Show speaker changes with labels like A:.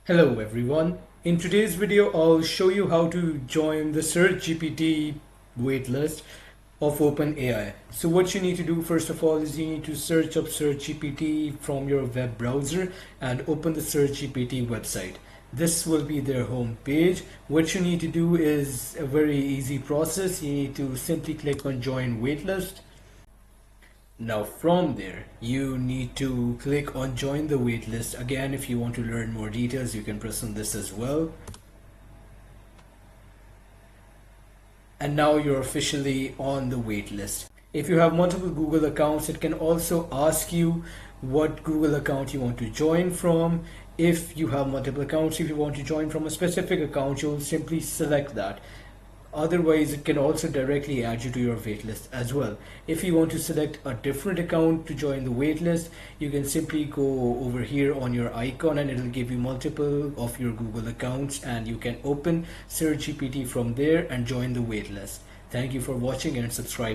A: Hello everyone. In today's video, I'll show you how to join the Search GPT waitlist of OpenAI. So what you need to do first of all is you need to search up Search GPT from your web browser and open the Search GPT website. This will be their home page. What you need to do is a very easy process. You need to simply click on join waitlist. Now from there, you need to click on join the waitlist. Again, if you want to learn more details, you can press on this as well. And now you're officially on the waitlist. If you have multiple Google accounts, it can also ask you what Google account you want to join from. If you have multiple accounts, if you want to join from a specific account, you'll simply select that. Otherwise, it can also directly add you to your waitlist as well. If you want to select a different account to join the waitlist, you can simply go over here on your icon and it'll give you multiple of your Google accounts, and you can open Search GPT from there and join the waitlist. Thank you for watching and subscribe.